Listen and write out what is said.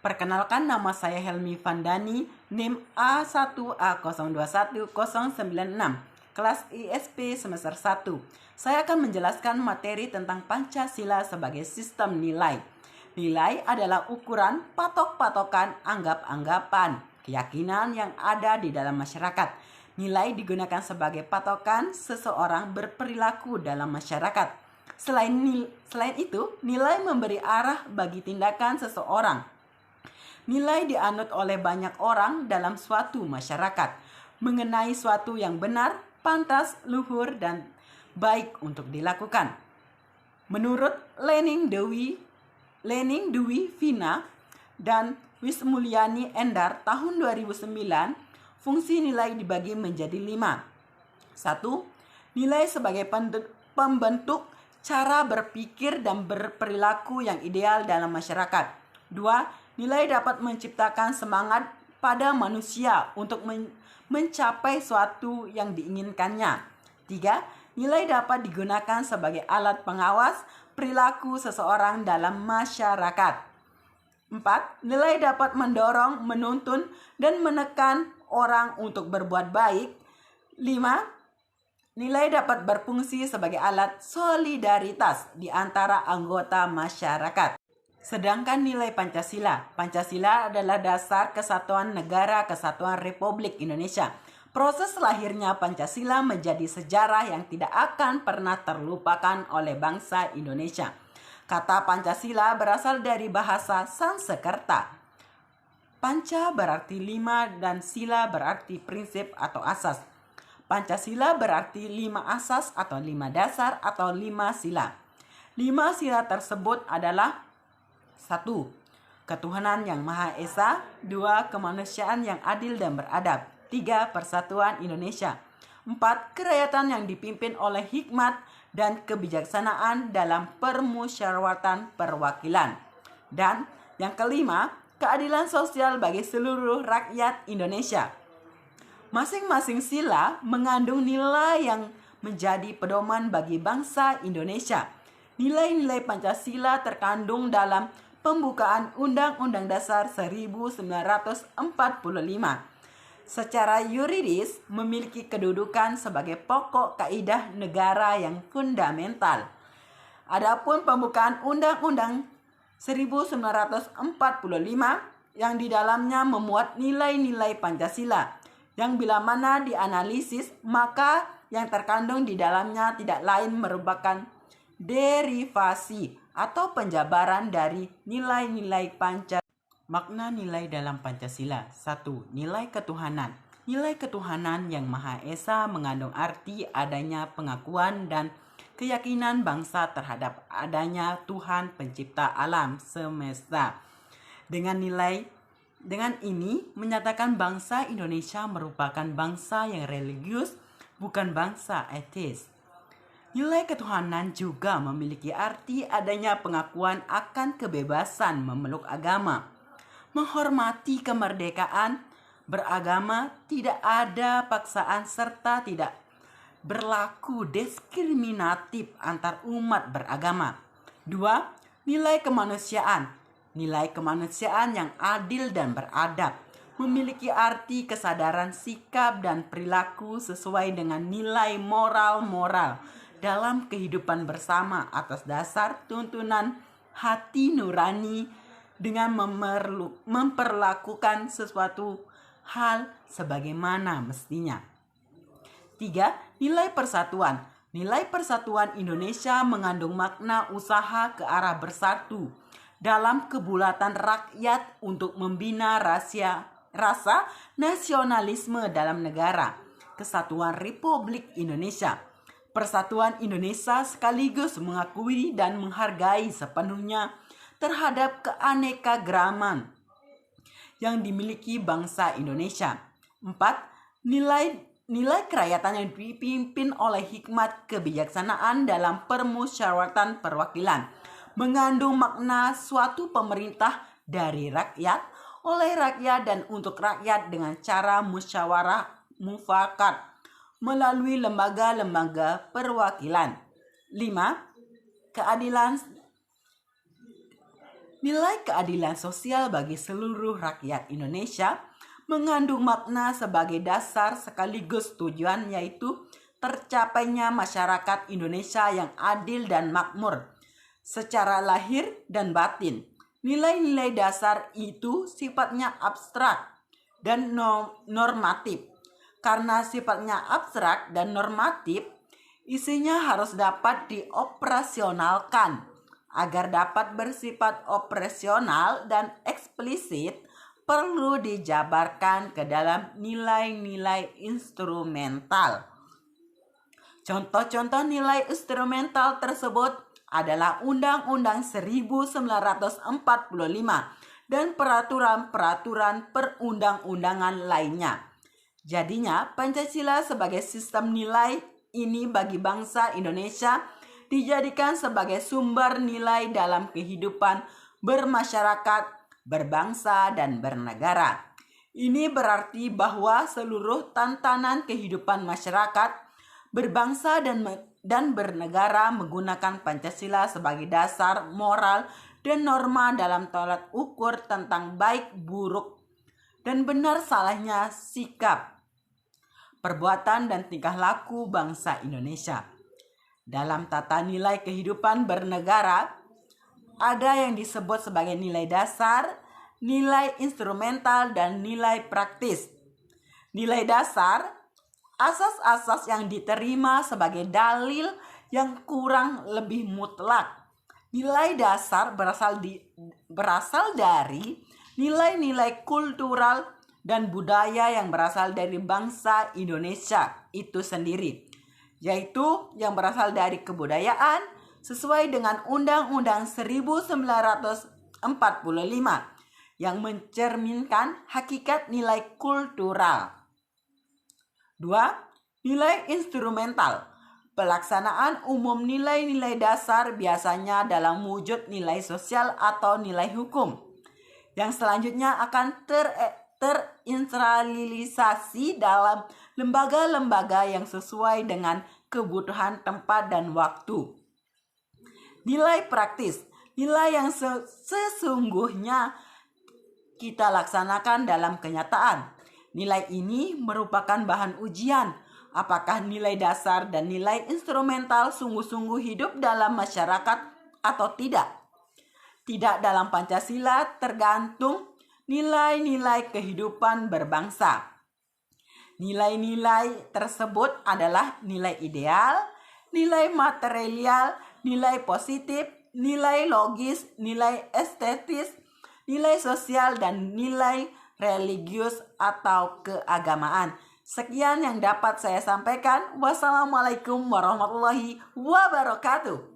Perkenalkan, nama saya Helmi Vandani, NIM A1A021096, kelas ISP semester 1. Saya akan menjelaskan materi tentang Pancasila sebagai sistem nilai. Nilai adalah ukuran, patok-patokan, anggap-anggapan, keyakinan yang ada di dalam masyarakat. Nilai digunakan sebagai patokan seseorang berperilaku dalam masyarakat. Selain itu, nilai memberi arah bagi tindakan seseorang. Nilai dianut oleh banyak orang dalam suatu masyarakat mengenai suatu yang benar, pantas, luhur, dan baik untuk dilakukan. Menurut Lening Dwi Vina dan Wismulyani Endar tahun 2009, fungsi nilai dibagi menjadi 5. 1. Nilai sebagai pembentuk cara berpikir dan berperilaku yang ideal dalam masyarakat. 2. Nilai dapat menciptakan semangat pada manusia untuk mencapai suatu yang diinginkannya. 3. Nilai dapat digunakan sebagai alat pengawas perilaku seseorang dalam masyarakat. 4. Nilai dapat mendorong, menuntun, dan menekan orang untuk berbuat baik. 5. Nilai dapat berfungsi sebagai alat solidaritas di antara anggota masyarakat. Sedangkan nilai Pancasila. Pancasila adalah dasar kesatuan negara kesatuan Republik Indonesia. Proses lahirnya Pancasila menjadi sejarah yang tidak akan pernah terlupakan oleh bangsa Indonesia. Kata Pancasila berasal dari bahasa Sanskerta. Panca berarti 5 dan sila berarti prinsip atau asas. Pancasila berarti 5 asas atau 5 dasar atau 5 sila. 5 sila tersebut adalah: 1. Ketuhanan yang Maha Esa. 2. Kemanusiaan yang adil dan beradab. 3. Persatuan Indonesia. 4. Kerakyatan yang dipimpin oleh hikmat dan kebijaksanaan dalam permusyawaratan perwakilan. Dan yang kelima, keadilan sosial bagi seluruh rakyat Indonesia. Masing-masing sila mengandung nilai yang menjadi pedoman bagi bangsa Indonesia. Nilai-nilai Pancasila terkandung dalam pembukaan Undang-Undang Dasar 1945. Secara yuridis memiliki kedudukan sebagai pokok kaidah negara yang fundamental. Adapun pembukaan Undang-Undang 1945 yang di dalamnya memuat nilai-nilai Pancasila yang bila mana dianalisis maka yang terkandung di dalamnya tidak lain merupakan derivasi atau penjabaran dari nilai-nilai Pancasila. Makna nilai dalam Pancasila. 1. Nilai ketuhanan. Nilai ketuhanan yang Maha Esa mengandung arti adanya pengakuan dan keyakinan bangsa terhadap adanya Tuhan pencipta alam semesta. Dengan ini menyatakan bangsa Indonesia merupakan bangsa yang religius, bukan bangsa etis. Nilai ketuhanan juga memiliki arti adanya pengakuan akan kebebasan memeluk agama, menghormati kemerdekaan beragama, tidak ada paksaan serta tidak berlaku diskriminatif antar umat beragama. 2. Nilai kemanusiaan. Nilai kemanusiaan yang adil dan beradab memiliki arti kesadaran sikap dan perilaku sesuai dengan nilai moral dalam kehidupan bersama atas dasar tuntunan hati nurani dengan memperlakukan sesuatu hal sebagaimana mestinya. 3. Nilai persatuan. Nilai persatuan Indonesia mengandung makna usaha ke arah bersatu dalam kebulatan rakyat untuk membina rasa nasionalisme dalam negara Kesatuan Republik Indonesia. Persatuan Indonesia sekaligus mengakui dan menghargai sepenuhnya terhadap keanekaragaman yang dimiliki bangsa Indonesia. 4. Nilai kerakyatan yang dipimpin oleh hikmat kebijaksanaan dalam permusyawaratan perwakilan mengandung makna suatu pemerintah dari rakyat, oleh rakyat dan untuk rakyat dengan cara musyawarah mufakat melalui lembaga-lembaga perwakilan. 5. Nilai keadilan sosial bagi seluruh rakyat Indonesia mengandung makna sebagai dasar sekaligus tujuan, yaitu tercapainya masyarakat Indonesia yang adil dan makmur secara lahir dan batin. Nilai-nilai dasar itu sifatnya abstrak dan normatif. Karena sifatnya abstrak dan normatif, isinya harus dapat dioperasionalkan. Agar dapat bersifat operasional dan eksplisit, perlu dijabarkan ke dalam nilai-nilai instrumental. Contoh-contoh nilai instrumental tersebut adalah Undang-Undang 1945 dan peraturan-peraturan perundang-undangan lainnya. Jadinya, Pancasila sebagai sistem nilai ini bagi bangsa Indonesia dijadikan sebagai sumber nilai dalam kehidupan bermasyarakat, berbangsa, dan bernegara. Ini berarti bahwa seluruh tantangan kehidupan masyarakat, berbangsa, dan bernegara menggunakan Pancasila sebagai dasar moral dan norma dalam tolak ukur tentang baik, buruk, dan benar salahnya sikap, perbuatan, dan tingkah laku bangsa Indonesia. Dalam tata nilai kehidupan bernegara, ada yang disebut sebagai nilai dasar, nilai instrumental, dan nilai praktis. Nilai dasar, asas-asas yang diterima sebagai dalil yang kurang lebih mutlak. Nilai dasar berasal dari nilai-nilai kultural dan budaya yang berasal dari bangsa Indonesia itu sendiri, yaitu yang berasal dari kebudayaan sesuai dengan Undang-Undang 1945 yang mencerminkan hakikat nilai kultural. 2. Nilai instrumental. Pelaksanaan umum nilai-nilai dasar biasanya dalam wujud nilai sosial atau nilai hukum, yang selanjutnya akan terinstrumentalisasi dalam lembaga-lembaga yang sesuai dengan kebutuhan tempat dan waktu. Nilai praktis, nilai yang sesungguhnya kita laksanakan dalam kenyataan. Nilai ini merupakan bahan ujian apakah nilai dasar dan nilai instrumental sungguh-sungguh hidup dalam masyarakat atau tidak. Tidak dalam Pancasila tergantung nilai-nilai kehidupan berbangsa. Nilai-nilai tersebut adalah nilai ideal, nilai material, nilai positif, nilai logis, nilai estetis, nilai sosial, dan nilai religius atau keagamaan. Sekian yang dapat saya sampaikan. Wassalamualaikum warahmatullahi wabarakatuh.